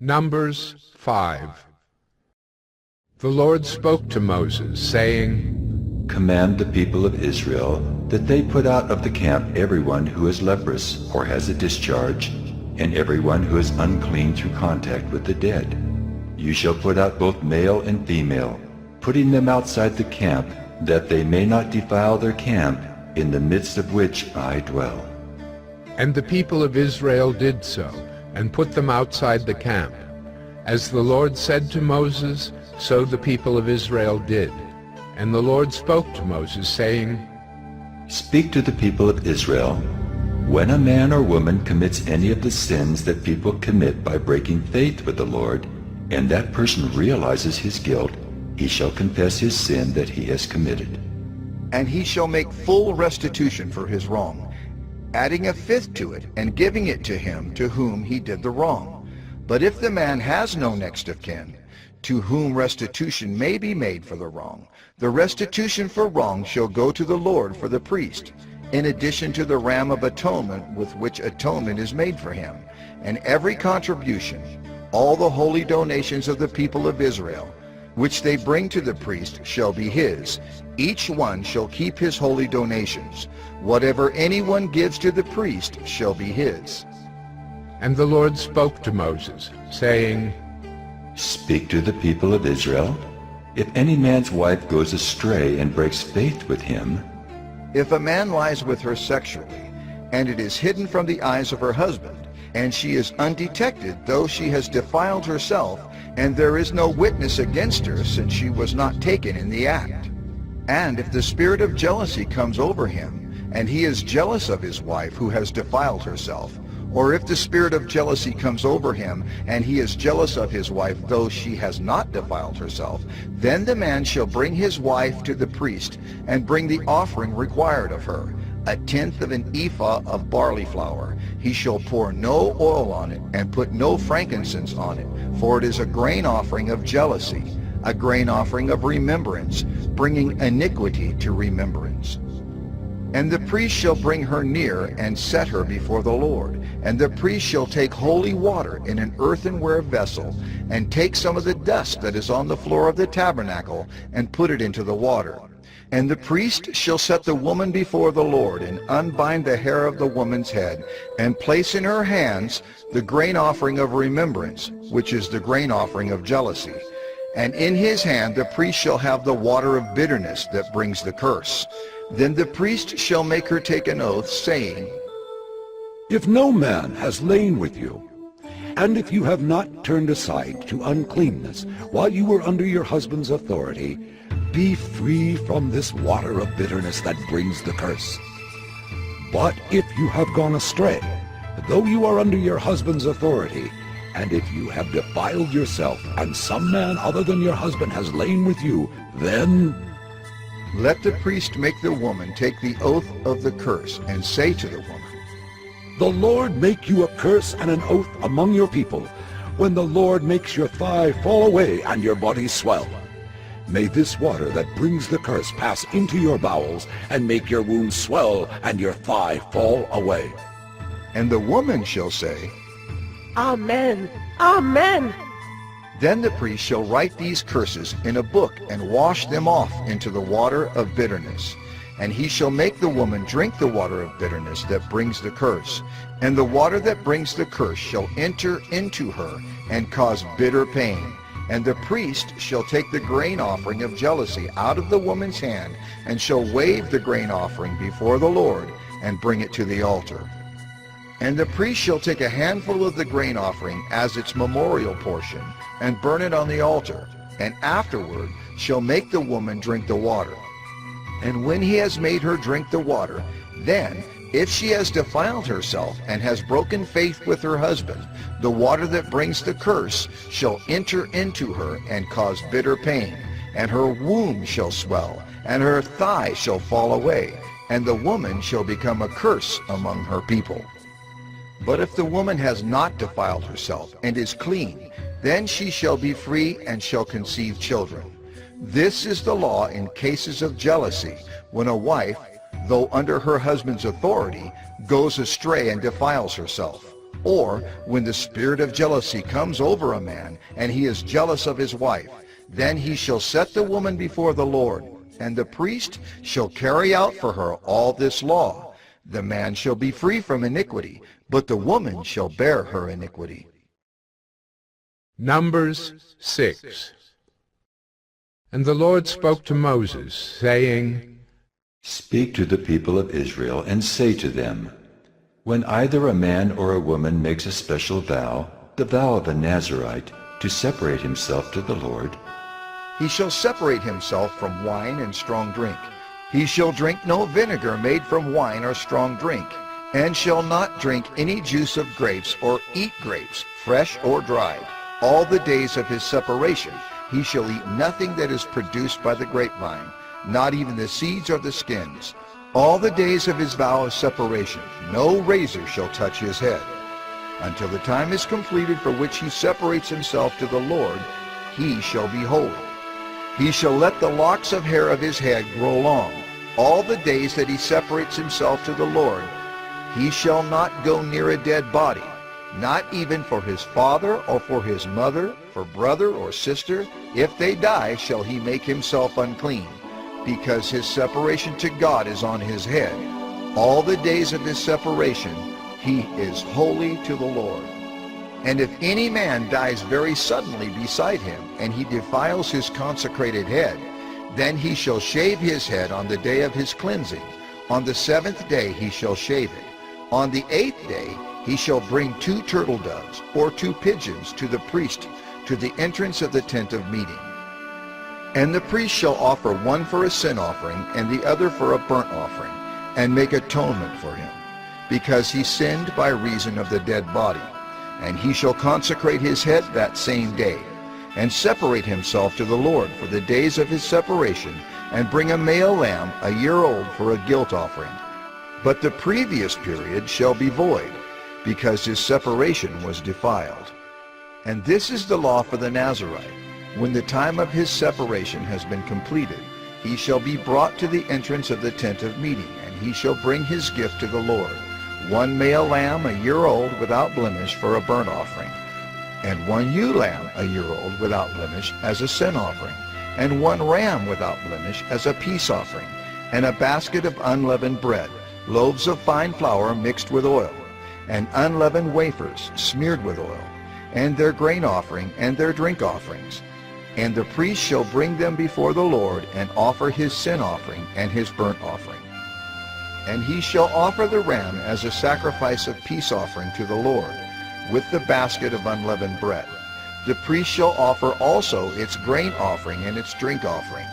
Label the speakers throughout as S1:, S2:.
S1: Numbers 5. The Lord spoke to Moses, saying,
S2: Command the people of Israel that they put out of the camp everyone who is leprous or has a discharge, and everyone who is unclean through contact with the dead. You shall put out both male and female, putting them outside the camp, that they may not defile their camp, in the midst of which I dwell.
S1: And the people of Israel did so, and put them outside the camp. As the Lord said to Moses, so the people of Israel did. And the Lord spoke to Moses, saying,
S2: Speak to the people of Israel. When a man or woman commits any of the sins that people commit by breaking faith with the Lord, and that person realizes his guilt, he shall confess his sin that he has committed.
S3: And he shall make full restitution for his wrong, adding a fifth to it, and giving it to him to whom he did the wrong. But if the man has no next of kin, to whom restitution may be made for the wrong, the restitution for wrong shall go to the Lord for the priest, in addition to the ram of atonement with which atonement is made for him. And every contribution, all the holy donations of the people of Israel, which they bring to the priest, shall be his. Each one shall keep his holy donations. Whatever anyone gives to the priest shall be his.
S1: And the Lord spoke to Moses, saying,
S2: Speak to the people of Israel. If any man's wife goes astray and breaks faith with him,
S3: if a man lies with her sexually, and it is hidden from the eyes of her husband, and she is undetected, though she has defiled herself, and there is no witness against her, since she was not taken in the act. And if the spirit of jealousy comes over him, and he is jealous of his wife who has defiled herself, or if the spirit of jealousy comes over him, and he is jealous of his wife, though she has not defiled herself, then the man shall bring his wife to the priest, and bring the offering required of her, 1/10 of an ephah of barley flour. He shall pour no oil on it, and put no frankincense on it, for it is a grain offering of jealousy, a grain offering of remembrance, bringing iniquity to remembrance. And the priest shall bring her near, and set her before the Lord. And the priest shall take holy water in an earthenware vessel, and take some of the dust that is on the floor of the tabernacle, and put it into the water. And the priest shall set the woman before the Lord, and unbind the hair of the woman's head, and place in her hands the grain offering of remembrance, which is the grain offering of jealousy. And in his hand the priest shall have the water of bitterness that brings the curse. Then the priest shall make her take an oath, saying,
S4: If no man has lain with you, and if you have not turned aside to uncleanness while you were under your husband's authority, be free from this water of bitterness that brings the curse. But if you have gone astray, though you are under your husband's authority, and if you have defiled yourself, and some man other than your husband has lain with you, then
S3: let the priest make the woman take the oath of the curse, and say to the woman,
S4: The Lord make you a curse and an oath among your people, when the Lord makes your thigh fall away and your body swell. May this water that brings the curse pass into your bowels, and make your wound swell and your thigh fall away.
S3: And the woman shall say,
S5: Amen, Amen.
S3: Then the priest shall write these curses in a book, and wash them off into the water of bitterness. And he shall make the woman drink the water of bitterness that brings the curse. And the water that brings the curse shall enter into her, and cause bitter pain. And the priest shall take the grain offering of jealousy out of the woman's hand, and shall wave the grain offering before the Lord, and bring it to the altar. And the priest shall take a handful of the grain offering as its memorial portion, and burn it on the altar, and afterward shall make the woman drink the water. And when he has made her drink the water, then, if she has defiled herself and has broken faith with her husband, the water that brings the curse shall enter into her and cause bitter pain, and her womb shall swell, and her thigh shall fall away, and the woman shall become a curse among her people. But if the woman has not defiled herself and is clean, then she shall be free and shall conceive children. This is the law in cases of jealousy, when a wife, though under her husband's authority, goes astray and defiles herself. Or when the spirit of jealousy comes over a man, and he is jealous of his wife, then he shall set the woman before the Lord, and the priest shall carry out for her all this law. The man shall be free from iniquity, but the woman shall bear her iniquity.
S1: Numbers 6. And the Lord spoke to Moses, saying,
S2: Speak to the people of Israel, and say to them, When either a man or a woman makes a special vow, the vow of a Nazirite, to separate himself to the Lord,
S3: he shall separate himself from wine and strong drink. He shall drink no vinegar made from wine or strong drink, and shall not drink any juice of grapes or eat grapes, fresh or dried. All the days of his separation he shall eat nothing that is produced by the grapevine, not even the seeds or the skins. All the days of his vow of separation no razor shall touch his head. Until the time is completed for which he separates himself to the Lord, he shall be holy. He shall let the locks of hair of his head grow long. All the days that he separates himself to the Lord, he shall not go near a dead body, not even for his father or for his mother, for brother or sister. If they die, shall he make himself unclean, because his separation to God is on his head. All the days of his separation he is holy to the Lord. And if any man dies very suddenly beside him, and he defiles his consecrated head, then he shall shave his head on the day of his cleansing. On the 7th day he shall shave it. On the 8th day he shall bring 2 turtle doves or 2 pigeons to the priest to the entrance of the tent of meeting. And the priest shall offer one for a sin offering and the other for a burnt offering, and make atonement for him, because he sinned by reason of the dead body. And he shall consecrate his head that same day, and separate himself to the Lord for the days of his separation, and bring a male lamb a year old for a guilt offering. But the previous period shall be void, because his separation was defiled. And this is the law for the Nazirite. When the time of his separation has been completed, he shall be brought to the entrance of the tent of meeting, and he shall bring his gift to the Lord, 1 male lamb a year old without blemish for a burnt offering, and 1 ewe lamb a year old without blemish as a sin offering, and 1 ram without blemish as a peace offering, and a basket of unleavened bread, loaves of fine flour mixed with oil, and unleavened wafers smeared with oil, and their grain offering and their drink offerings. And the priest shall bring them before the Lord, and offer his sin offering and his burnt offering. And he shall offer the ram as a sacrifice of peace offering to the Lord, with the basket of unleavened bread. The priest shall offer also its grain offering and its drink offering.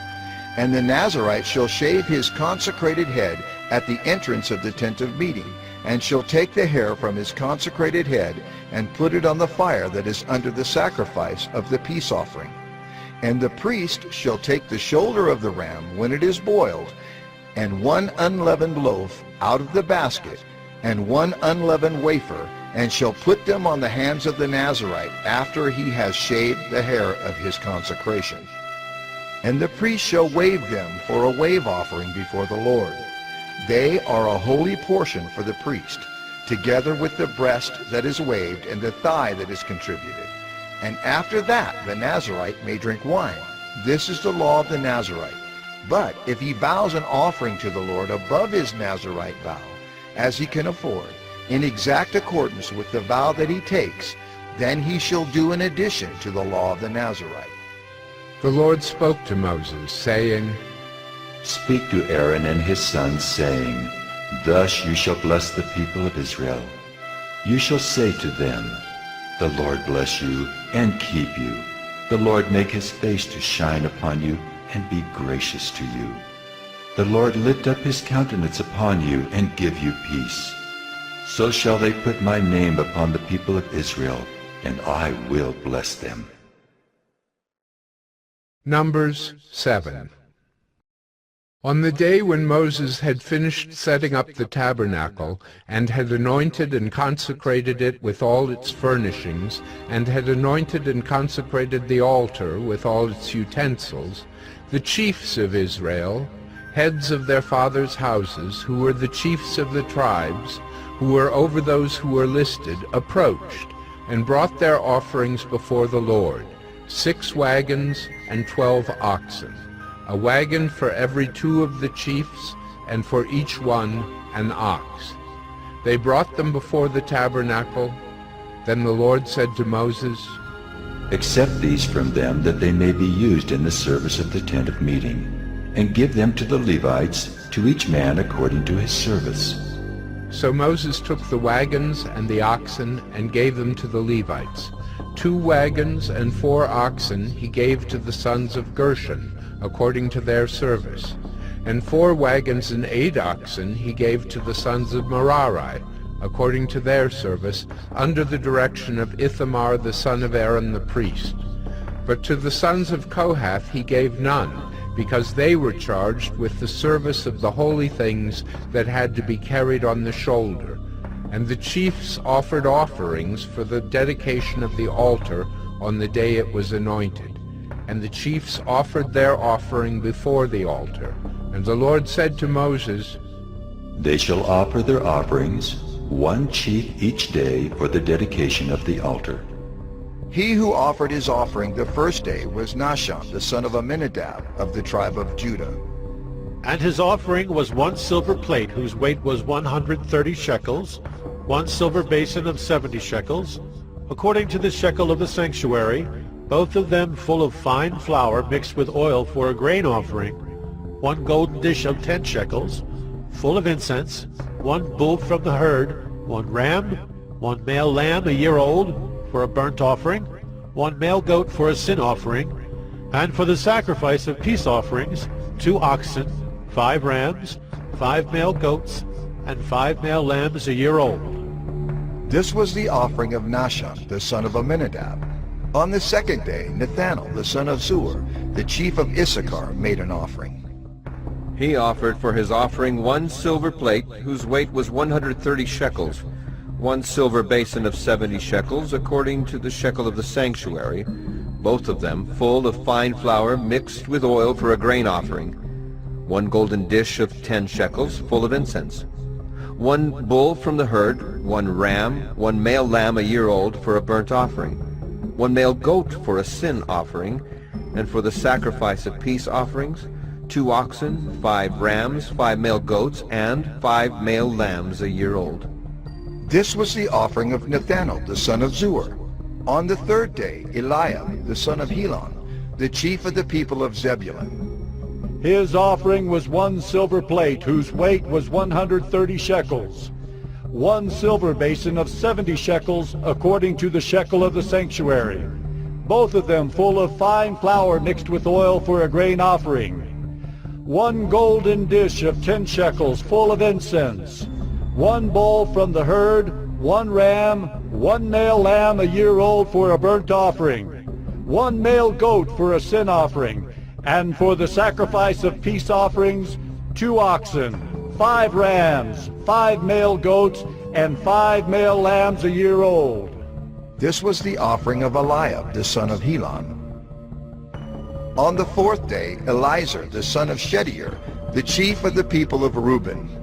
S3: And the Nazirite shall shave his consecrated head at the entrance of the tent of meeting, and shall take the hair from his consecrated head, and put it on the fire that is under the sacrifice of the peace offering. And the priest shall take the shoulder of the ram when it is boiled, and 1 unleavened loaf out of the basket, and 1 unleavened wafer, and shall put them on the hands of the Nazirite after he has shaved the hair of his consecration. And the priest shall wave them for a wave offering before the Lord. They are a holy portion for the priest, together with the breast that is waved and the thigh that is contributed. And after that the Nazirite may drink wine. This is the law of the Nazirite. But if he vows an offering to the Lord above his Nazirite vow, as he can afford, in exact accordance with the vow that he takes, then he shall do an addition to the law of the Nazirite.
S1: The Lord spoke to Moses, saying,
S2: Speak to Aaron and his sons, saying, Thus you shall bless the people of Israel. You shall say to them, The Lord bless you and keep you. The Lord make his face to shine upon you and be gracious to you. The Lord lift up his countenance upon you and give you peace. So shall they put my name upon the people of Israel, and I will bless them.
S1: Numbers 7. On the day when Moses had finished setting up the tabernacle, and had anointed and consecrated it with all its furnishings, and had anointed and consecrated the altar with all its utensils, the chiefs of Israel, heads of their fathers' houses, who were the chiefs of the tribes, who were over those who were listed, approached, and brought their offerings before the Lord, 6 wagons and 12 oxen, a wagon for every 2 of the chiefs, and for each one an ox. They brought them before the tabernacle. Then the Lord said to Moses,
S2: Accept these from them, that they may be used in the service of the tent of meeting, and give them to the Levites, to each man according to his service.
S1: So Moses took the wagons and the oxen and gave them to the Levites. 2 wagons and 4 oxen he gave to the sons of Gershon, according to their service. And 4 wagons and 8 oxen he gave to the sons of Merari, according to their service, under the direction of Ithamar the son of Aaron the priest. But to the sons of Kohath he gave none, because they were charged with the service of the holy things that had to be carried on the shoulder. And the chiefs offered offerings for the dedication of the altar on the day it was anointed. And the chiefs offered their offering before the altar. And the Lord said to Moses,
S2: They shall offer their offerings, 1 chief each day, for the dedication of the altar.
S3: He who offered his offering the first day was Nahshon, the son of Amminadab, of the tribe of Judah.
S6: And his offering was 1 silver plate, whose weight was 130 shekels, 1 silver basin of 70 shekels, according to the shekel of the sanctuary, both of them full of fine flour mixed with oil for a grain offering, 1 golden dish of 10 shekels, full of incense, 1 bull from the herd, 1 ram, 1 male lamb a year old, for a burnt offering, 1 male goat for a sin offering, and for the sacrifice of peace offerings, 2 oxen, 5 rams, 5 male goats, and 5 male lambs a year old.
S3: This was the offering of Nahshon, the son of Amminadab. On the second day, Nethanel, the son of Zuar, the chief of Issachar, made an offering.
S7: He offered for his offering 1 silver plate, whose weight was 130 shekels, 1 silver basin of 70 shekels, according to the shekel of the sanctuary, both of them full of fine flour mixed with oil for a grain offering, 1 golden dish of 10 shekels, full of incense, 1 bull from the herd, 1 ram, 1 male lamb a year old for a burnt offering, 1 male goat for a sin offering, and for the sacrifice of peace offerings, 2 oxen, 5 rams, 5 male goats, and 5 male lambs a year old.
S3: This was the offering of Nethanel, the son of Zuar. On the third day, Eliab, the son of Helon, the chief of the people of Zebulun.
S8: His offering was 1 silver plate, whose weight was 130 shekels, 1 silver basin of 70 shekels, according to the shekel of the sanctuary, both of them full of fine flour mixed with oil for a grain offering, 1 golden dish of 10 shekels, full of incense, 1 bull from the herd, 1 ram, 1 male lamb a year old for a burnt offering, 1 male goat for a sin offering, and for the sacrifice of peace offerings, 2 oxen, 5 rams, 5 male goats, and 5 male lambs a year old.
S3: This was the offering of Eliab, the son of Helon. On the fourth day, Elizur, the son of Shedeur, the chief of the people of Reuben.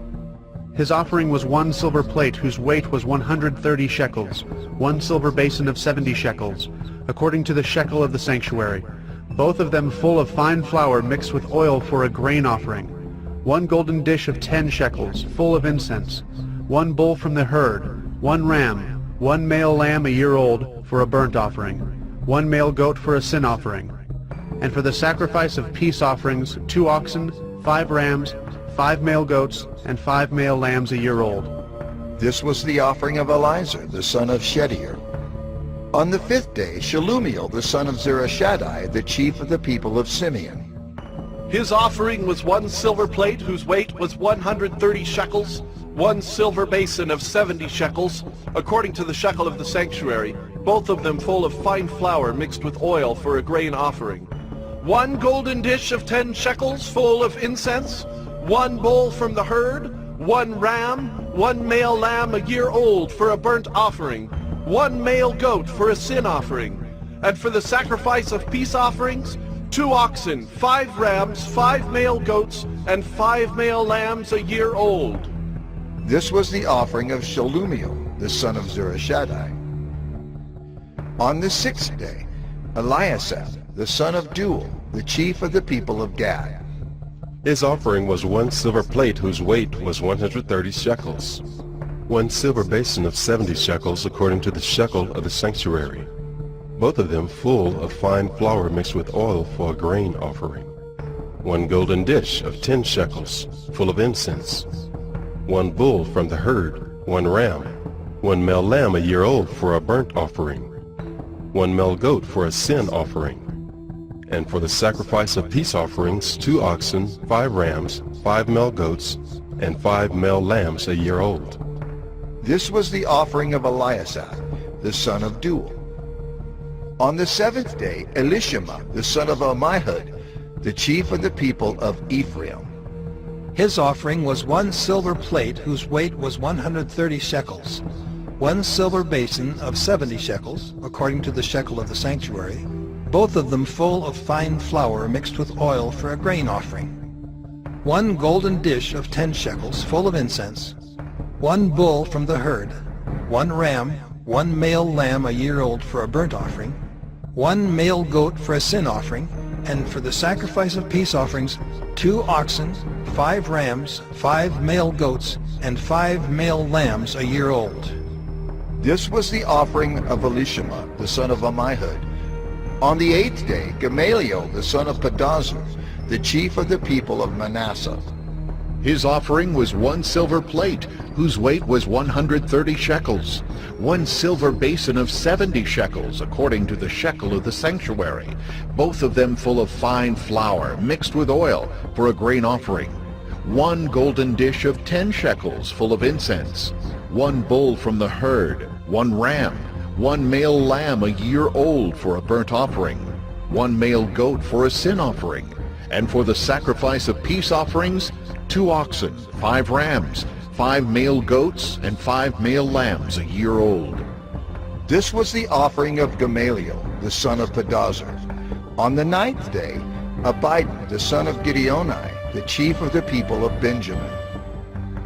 S9: His offering was 1 silver plate, whose weight was 130 shekels, 1 silver basin of 70 shekels, according to the shekel of the sanctuary, both of them full of fine flour mixed with oil for a grain offering, 1 golden dish of 10 shekels, full of incense, 1 bull from the herd, 1 ram, 1 male lamb a year old for a burnt offering, 1 male goat for a sin offering, and for the sacrifice of peace offerings, 2 oxen, 5 rams, 5 male goats, and 5 male lambs a year old.
S3: This was the offering of Elizur, the son of Shedeur. On the fifth day, Shelumiel, the son of Zurishaddai, the chief of the people of Simeon.
S10: His offering was 1 silver plate, whose weight was 130 shekels, 1 silver basin of 70 shekels, according to the shekel of the sanctuary, both of them full of fine flour mixed with oil for a grain offering, 1 golden dish of 10 shekels, full of incense, 1 bull from the herd, 1 ram, 1 male lamb a year old for a burnt offering, 1 male goat for a sin offering, and for the sacrifice of peace offerings, 2 oxen, 5 rams, 5 male goats, and 5 male lambs a year old.
S3: This was the offering of Shelumiel, the son of Zurishaddai. On the 6th day, Eliasaph, the son of Deuel, the chief of the people of Gad.
S11: His offering was 1 silver plate whose weight was 130 shekels, 1 silver basin of 70 shekels according to the shekel of the sanctuary, both of them full of fine flour mixed with oil for a grain offering, 1 golden dish of 10 shekels full of incense, 1 bull from the herd, 1 ram, 1 male lamb a year old for a burnt offering, 1 male goat for a sin offering, and for the sacrifice of peace offerings 2 oxen, 5 rams, 5 male goats, and 5 male lambs a year old.
S3: This was the offering of Eliasaph, the son of Deuel. On the 7th day, Elishama, the son of Ammihud, the chief of the people of Ephraim.
S12: His offering was 1 silver plate whose weight was 130 shekels, 1 silver basin of 70 shekels, according to the shekel of the sanctuary, both of them full of fine flour mixed with oil for a grain offering, 1 golden dish of 10 shekels full of incense, 1 bull from the herd, 1 ram, 1 male lamb a year old for a burnt offering, 1 male goat for a sin offering, and for the sacrifice of peace offerings 2 oxen, 5 rams, 5 male goats, and 5 male lambs a year old.
S3: This was the offering of Elishama, the son of Ammihud. On the 8th day, Gamaliel, the son of Pedahzur, the chief of the people of Manasseh.
S1: His offering was 1 silver plate, whose weight was 130 shekels, 1 silver basin of 70 shekels, according to the shekel of the sanctuary, both of them full of fine flour mixed with oil for a grain offering, 1 golden dish of 10 shekels full of incense, 1 bull from the herd, 1 ram, 1 male lamb a year old for a burnt offering, 1 male goat for a sin offering, and for the sacrifice of peace offerings 2 oxen, 5 rams, 5 male goats, and 5 male lambs a year old.
S3: This was the offering of Gamaliel, the son of Pedahzur. On the 9th day, Abidan, the son of Gideoni, the chief of the people of Benjamin.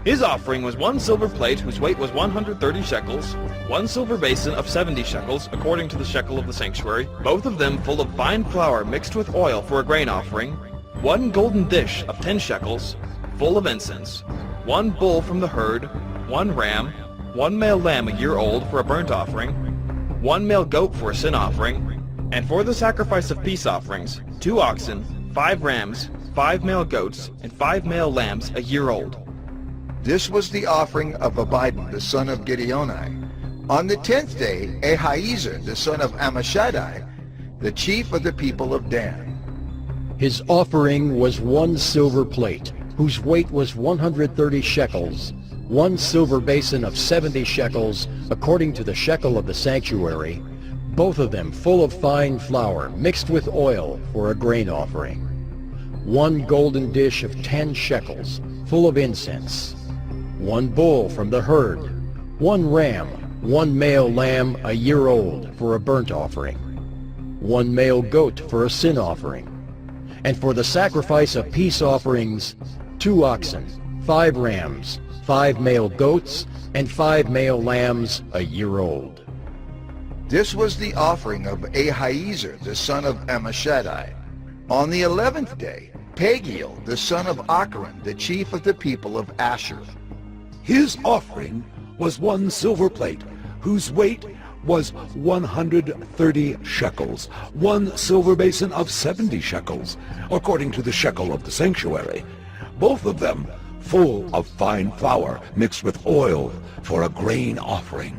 S13: His offering was 1 silver plate whose weight was 130 shekels, 1 silver basin of 70 shekels, according to the shekel of the sanctuary, both of them full of fine flour mixed with oil for a grain offering, 1 golden dish of 10 shekels, full of incense, 1 bull from the herd, 1 ram, 1 male lamb a year old for a burnt offering, 1 male goat for a sin offering, and for the sacrifice of peace offerings 2 oxen, 5 rams, 5 male goats, and 5 male lambs a year old.
S3: This was the offering of Abidan, the son of Gideoni. On the 10th day, Ahiezer, the son of Ammishaddai, the chief of the people of Dan.
S14: His offering was 1 silver plate, whose weight was 130 shekels, 1 silver basin of 70 shekels, according to the shekel of the sanctuary, both of them full of fine flour mixed with oil for a grain offering, 1 golden dish of 10 shekels, full of incense, 1 bull from the herd, 1 ram, 1 male lamb a year old for a burnt offering, 1 male goat for a sin offering, and for the sacrifice of peace offerings 2 oxen, 5 rams, 5 male goats, and 5 male lambs a year old.
S3: This was the offering of Ahiezer, the son of Ammishaddai. On the 11th day, Pagiel, the son of Ochran, the chief of the people of Asher.
S4: His offering was 1 silver plate, whose weight was 130 shekels, 1 silver basin of 70 shekels, according to the shekel of the sanctuary, both of them full of fine flour mixed with oil for a grain offering,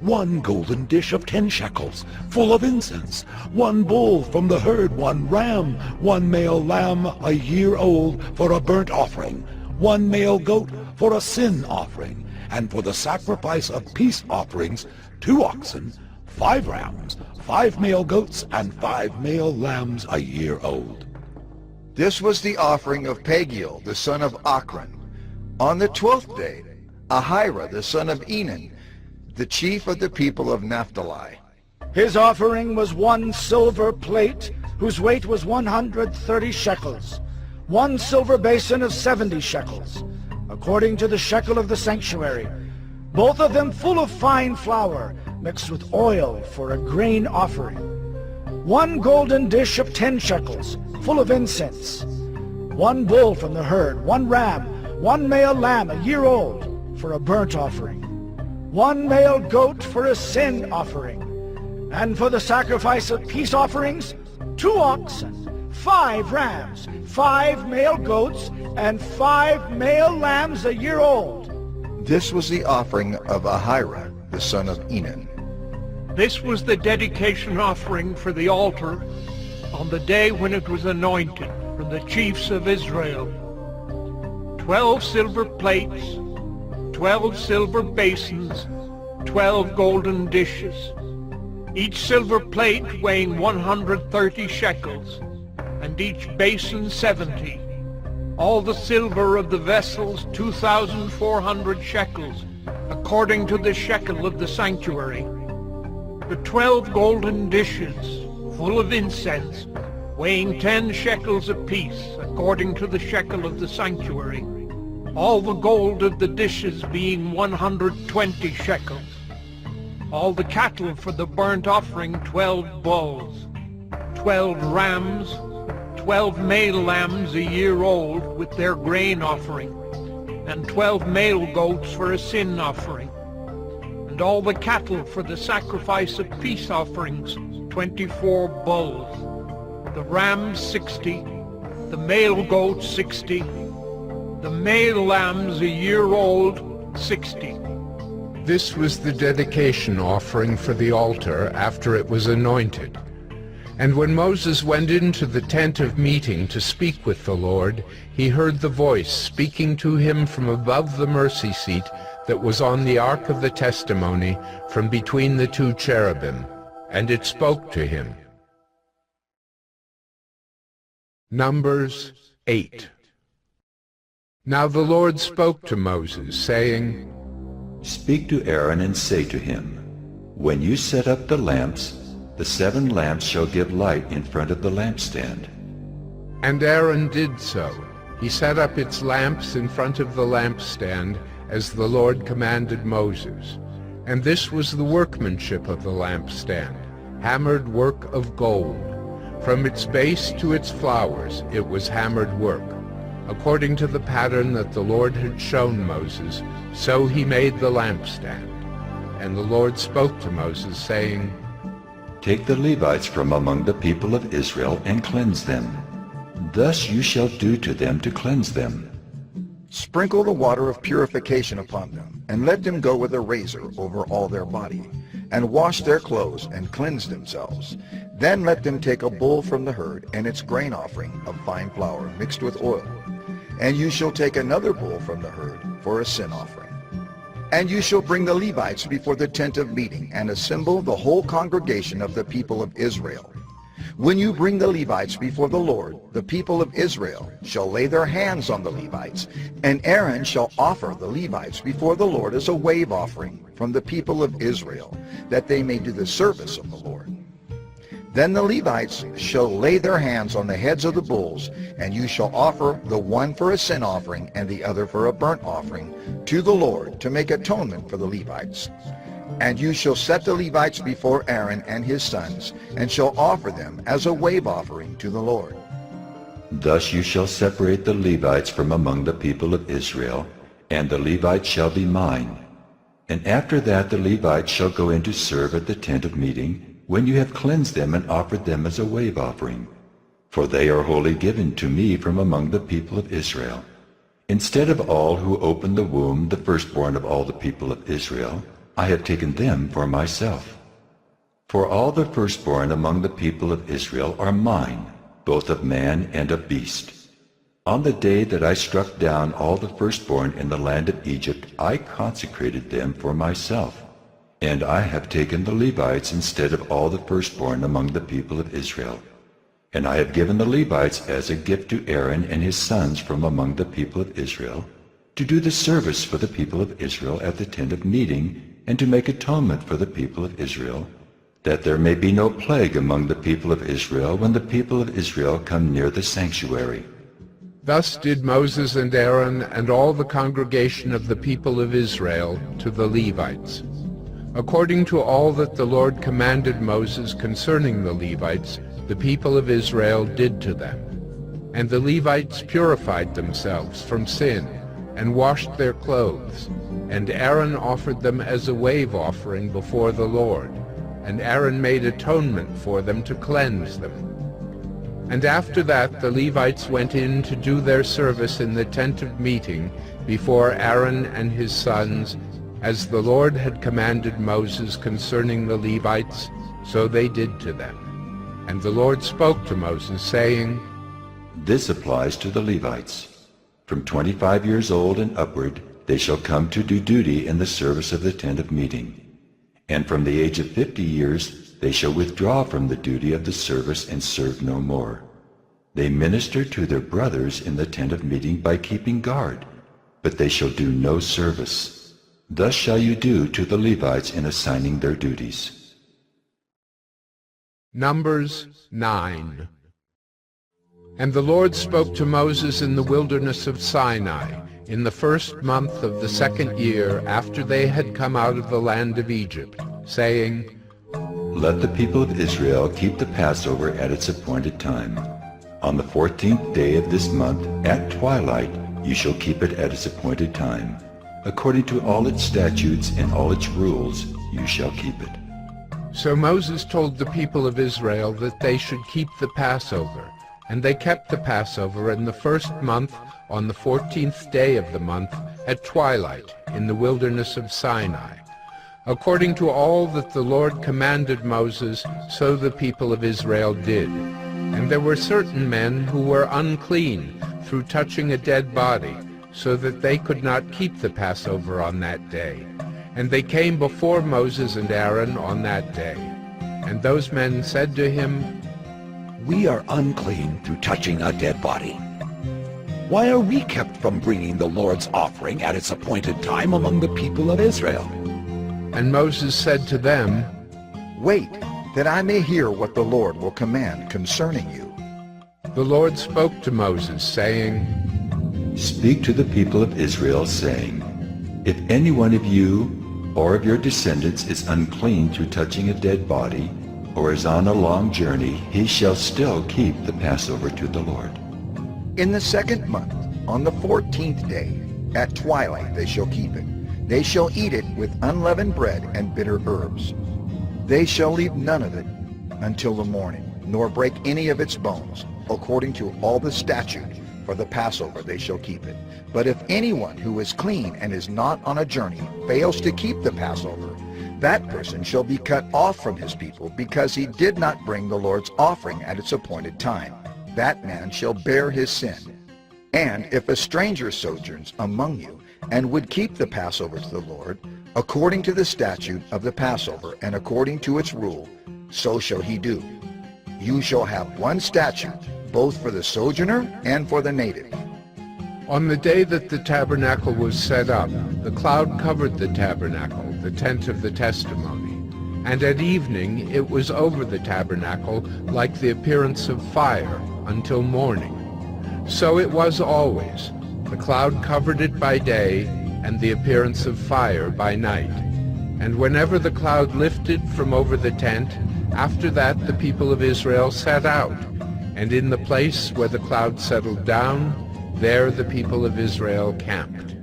S4: 1 golden dish of 10 shekels, full of incense, 1 bull from the herd, 1 ram, 1 male lamb a year old for a burnt offering, 1 male goat for a sin offering, and for the sacrifice of peace offerings 2 oxen, 5 rams, 5 male goats, and 5 male lambs a year old.
S3: This was the offering of Pagiel, the son of Ochran. On the 12th day, Ahira, the son of Enan, the chief of the people of Naphtali.
S15: His offering was 1 silver plate, whose weight was 130 shekels, 1 silver basin of 70 shekels, according to the shekel of the sanctuary, both of them full of fine flour, mixed with oil for a grain offering. 1 golden dish of 10 shekels, full of incense. 1 bull from the herd, 1 ram, 1 male lamb a year old, for a burnt offering. 1 male goat for a sin offering. And for the sacrifice of peace offerings, 2 oxen, 5 rams, 5 male goats, and 5 male lambs a year old.
S3: This was the offering of Ahira, the son of Enan.
S16: This was the dedication offering for the altar on the day when it was anointed from the chiefs of Israel. 12 silver plates, 12 silver basins, 12 golden dishes, each silver plate weighing 130 shekels, and each basin 70. All the silver of the vessels 2,400 shekels, according to the shekel of the sanctuary. The 12 golden dishes, full of incense, weighing 10 shekels apiece, according to the shekel of the sanctuary. All the gold of the dishes being 120 shekels. All the cattle for the burnt offering 12 bulls, 12 rams, 12 male lambs a year old with their grain offering, and 12 male goats for a sin offering. And all the cattle for the sacrifice of peace offerings, 24 bulls, the rams 60, the male goats 60, the male lambs a year old 60.
S1: This was the dedication offering for the altar after it was anointed. And when Moses went into the tent of meeting to speak with the Lord, he heard the voice speaking to him from above the mercy seat that was on the ark of the testimony, from between the 2 cherubim, and it spoke to him. Numbers 8. Now the Lord spoke to Moses, saying,
S2: Speak to Aaron and say to him, When you set up the lamps, the 7 lamps shall give light in front of the lampstand.
S1: And Aaron did so. He set up its lamps in front of the lampstand, as the Lord commanded Moses. And this was the workmanship of the lampstand, hammered work of gold. From its base to its flowers it was hammered work. According to the pattern that the Lord had shown Moses, so he made the lampstand. And the Lord spoke to Moses, saying,
S2: Take the Levites from among the people of Israel and cleanse them. Thus you shall do to them to cleanse them.
S3: Sprinkle the water of purification upon them, and let them go with a razor over all their body, and wash their clothes and cleanse themselves. Then let them take a bull from the herd and its grain offering of fine flour mixed with oil. And you shall take another bull from the herd for a sin offering. And you shall bring the Levites before the tent of meeting, and assemble the whole congregation of the people of Israel. When you bring the Levites before the Lord, the people of Israel shall lay their hands on the Levites, and Aaron shall offer the Levites before the Lord as a wave offering from the people of Israel, that they may do the service of the Lord. Then the Levites shall lay their hands on the heads of the bulls, and you shall offer the one for a sin offering and the other for a burnt offering to the Lord, to make atonement for the Levites. And you shall set the Levites before Aaron and his sons, and shall offer them as a wave offering to the Lord.
S2: Thus you shall separate the Levites from among the people of Israel, and the Levites shall be mine. And after that the Levites shall go in to serve at the tent of meeting, when you have cleansed them and offered them as a wave offering. For they are wholly given to me from among the people of Israel. Instead of all who opened the womb, the firstborn of all the people of Israel, I have taken them for myself. For all the firstborn among the people of Israel are mine, both of man and of beast. On the day that I struck down all the firstborn in the land of Egypt, I consecrated them for myself. And I have taken the Levites instead of all the firstborn among the people of Israel. And I have given the Levites as a gift to Aaron and his sons from among the people of Israel, to do the service for the people of Israel at the tent of meeting, and to make atonement for the people of Israel, that there may be no plague among the people of Israel when the people of Israel come near the sanctuary.
S1: Thus did Moses and Aaron and all the congregation of the people of Israel to the Levites. According to all that the Lord commanded Moses concerning the Levites, the people of Israel did to them. And the Levites purified themselves from sin, and washed their clothes. And Aaron offered them as a wave offering before the Lord. And Aaron made atonement for them to cleanse them. And after that the Levites went in to do their service in the tent of meeting before Aaron and his sons, as the Lord had commanded Moses concerning the Levites, so they did to them. And the Lord spoke to Moses, saying,
S2: This applies to the Levites. From 25 years old and upward they shall come to do duty in the service of the tent of meeting. And from the age of 50 years they shall withdraw from the duty of the service and serve no more. They minister to their brothers in the tent of meeting by keeping guard, but they shall do no service. Thus shall you do to the Levites in assigning their duties.
S1: Numbers 9. And the Lord spoke to Moses in the wilderness of Sinai, in the first month of the second year after they had come out of the land of Egypt, saying,
S2: Let the people of Israel keep the Passover at its appointed time. On the 14th day of this month, at twilight, you shall keep it at its appointed time. According to all its statutes and all its rules, you shall keep it.
S1: So Moses told the people of Israel that they should keep the Passover. And they kept the Passover in the first month on the 14th day of the month at twilight in the wilderness of Sinai. According to all that the Lord commanded Moses, so the people of Israel did. And there were certain men who were unclean through touching a dead body, so that they could not keep the Passover on that day. And they came before Moses and Aaron on that day. And those men said to him,
S4: We are unclean through touching a dead body. Why are we kept from bringing the Lord's offering at its appointed time among the people of Israel?
S1: And Moses said to them,
S3: Wait, that I may hear what the Lord will command concerning you.
S1: The Lord spoke to Moses, saying,
S2: Speak to the people of Israel, saying, If any one of you or of your descendants is unclean through touching a dead body, or is on a long journey, he shall still keep the Passover to the Lord.
S3: In the second month, on the 14th day, at twilight they shall keep it. They shall eat it with unleavened bread and bitter herbs. They shall leave none of it until the morning, nor break any of its bones. According to all the statute for the Passover they shall keep it. But if anyone who is clean and is not on a journey fails to keep the Passover, that person shall be cut off from his people, because he did not bring the Lord's offering at its appointed time. That man shall bear his sin. And if a stranger sojourns among you, and would keep the Passover to the Lord, according to the statute of the Passover, and according to its rule, so shall he do. You shall have one statute, both for the sojourner and for the native.
S1: On the day that the tabernacle was set up, the cloud covered the tabernacle, the tent of the testimony. And at evening it was over the tabernacle like the appearance of fire until morning. So it was always. The cloud covered it by day, and the appearance of fire by night. And whenever the cloud lifted from over the tent, after that the people of Israel set out. And in the place where the cloud settled down, there the people of Israel camped.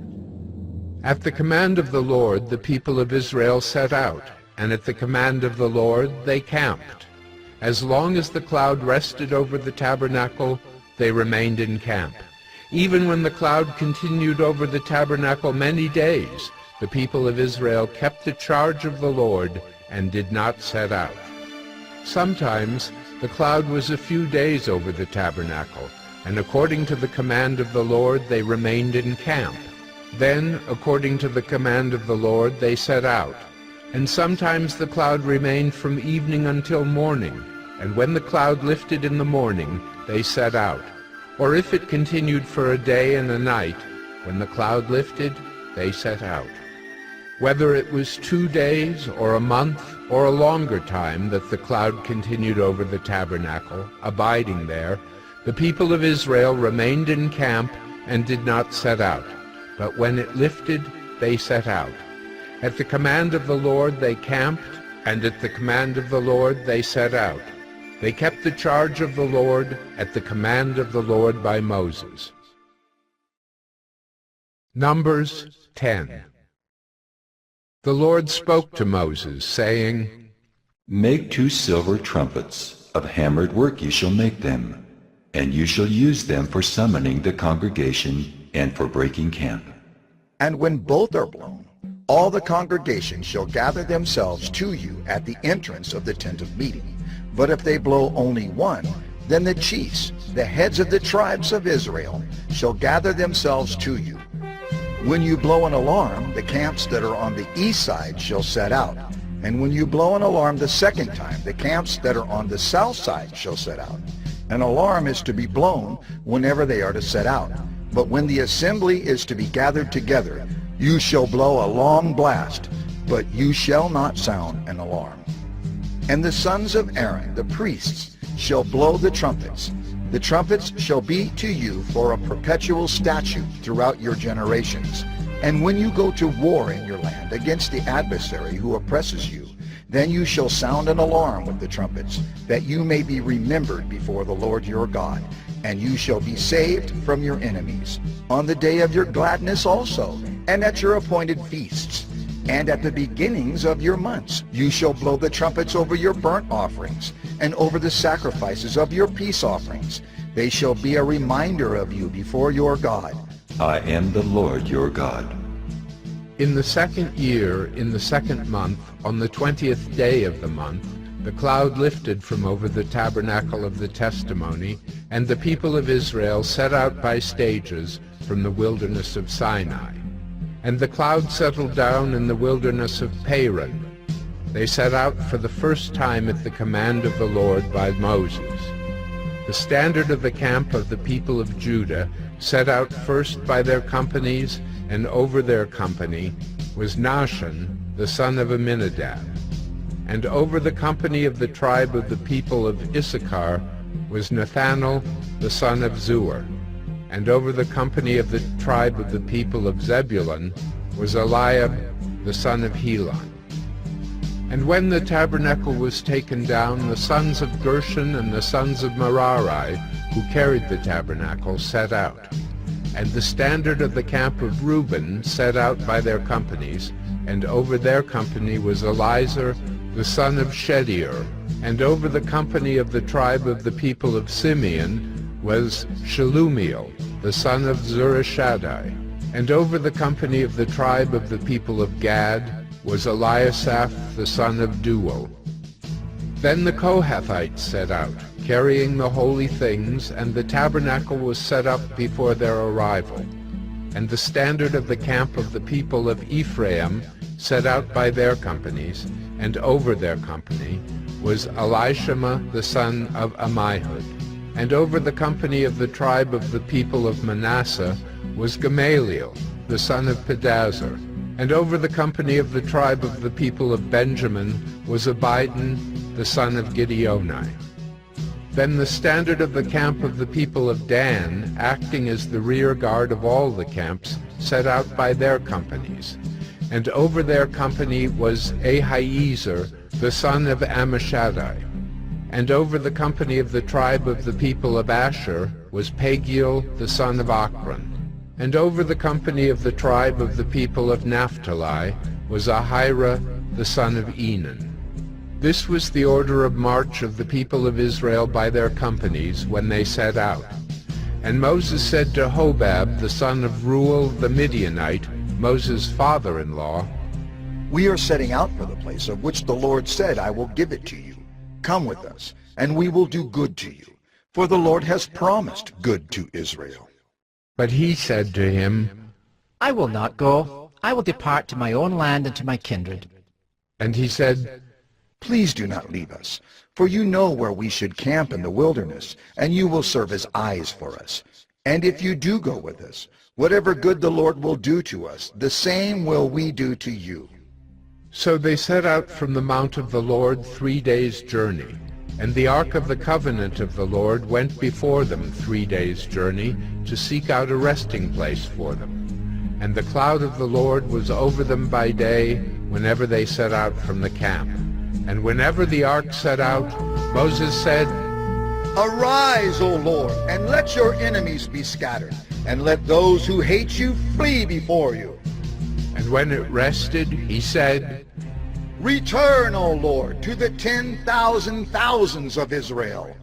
S1: At the command of the Lord the people of Israel set out, and at the command of the Lord they camped. As long as the cloud rested over the tabernacle, they remained in camp. Even when the cloud continued over the tabernacle many days, the people of Israel kept the charge of the Lord and did not set out. Sometimes the cloud was a few days over the tabernacle, and according to the command of the Lord they remained in camp. Then, according to the command of the Lord, they set out. And sometimes the cloud remained from evening until morning, and when the cloud lifted in the morning, they set out. Or if it continued for a day and a night, when the cloud lifted, they set out. Whether it was 2 days, or a month, or a longer time that the cloud continued over the tabernacle, abiding there, The people of Israel remained in camp and did not set out, but when it lifted, they set out. At the command of the Lord they camped, and at the command of the Lord they set out. They kept the charge of the Lord at the command of the Lord by Moses. Numbers 10. The Lord spoke to Moses, saying,
S2: Make 2 silver trumpets, of hammered work you shall make them, and you shall use them for summoning the congregation and for breaking camp.
S3: And when both are blown, all the congregation shall gather themselves to you at the entrance of the tent of meeting. But if they blow only one, then the chiefs, the heads of the tribes of Israel, shall gather themselves to you. When you blow an alarm, the camps that are on the east side shall set out. And when you blow an alarm the second time, the camps that are on the south side shall set out. An alarm is to be blown whenever they are to set out. But when the assembly is to be gathered together, you shall blow a long blast, but you shall not sound an alarm. And the sons of Aaron, the priests, shall blow the trumpets. The trumpets shall be to you for a perpetual statute throughout your generations. And when you go to war in your land against the adversary who oppresses you, then you shall sound an alarm with the trumpets, that you may be remembered before the Lord your God, and you shall be saved from your enemies. On the day of your gladness also, and at your appointed feasts, and at the beginnings of your months, you shall blow the trumpets over your burnt offerings, and over the sacrifices of your peace offerings. They shall be a reminder of you before your God.
S2: I am the Lord your God.
S1: In the 2nd year, in the 2nd month, on the 20th day of the month, the cloud lifted from over the tabernacle of the testimony, and the people of Israel set out by stages from the wilderness of Sinai. And the cloud settled down in the wilderness of Paran. They set out for the first time at the command of the Lord by Moses. The standard of the camp of the people of Judah set out first by their companies, and over their company was Nahshon, the son of Amminadab. And over the company of the tribe of the people of Issachar was Nathanael, the son of Zuar. And over the company of the tribe of the people of Zebulun was Eliab, the son of Helon. And when the tabernacle was taken down, the sons of Gershon and the sons of Merari, who carried the tabernacle, set out. And the standard of the camp of Reuben set out by their companies, and over their company was Elizur, the son of Shedeur. And over the company of the tribe of the people of Simeon was Shelumiel, the son of Zurishaddai. And over the company of the tribe of the people of Gad was Eliasaph, the son of Deuel. Then the Kohathites set out, carrying the holy things, and the tabernacle was set up before their arrival. And the standard of the camp of the people of Ephraim set out by their companies, and over their company was Elishama, the son of Ammihud. And over the company of the tribe of the people of Manasseh was Gamaliel, the son of Pedazur. And over the company of the tribe of the people of Benjamin was Abidan, the son of Gideoni. Then the standard of the camp of the people of Dan, acting as the rear guard of all the camps, set out by their companies. And over their company was Ahiezer, the son of Ammishaddai. And over the company of the tribe of the people of Asher was Pagiel, the son of Ochran. And over the company of the tribe of the people of Naphtali was Ahira, the son of Enan. This was the order of march of the people of Israel by their companies when they set out. And Moses said to Hobab, the son of Reuel the Midianite, Moses' father-in-law,
S3: We are setting out for the place of which the Lord said, I will give it to you. Come with us, and we will do good to you, for the Lord has promised good to Israel.
S1: But he said to him,
S17: I will not go. I will depart to my own land and to my kindred.
S1: And he said,
S3: Please do not leave us, for you know where we should camp in the wilderness, and you will serve as eyes for us. And if you do go with us, whatever good the Lord will do to us, the same will we do to you.
S1: So they set out from the mount of the Lord 3 days' journey, And the ark of the covenant of the Lord went before them 3 days' journey to seek out a resting place for them. And the cloud of the Lord was over them by day whenever they set out from the camp. And whenever the ark set out, Moses said,
S3: Arise, O Lord, and let your enemies be scattered, and let those who hate you flee before you.
S1: And when it rested, he said,
S3: Return, O Lord, to the 10,000 thousands of Israel.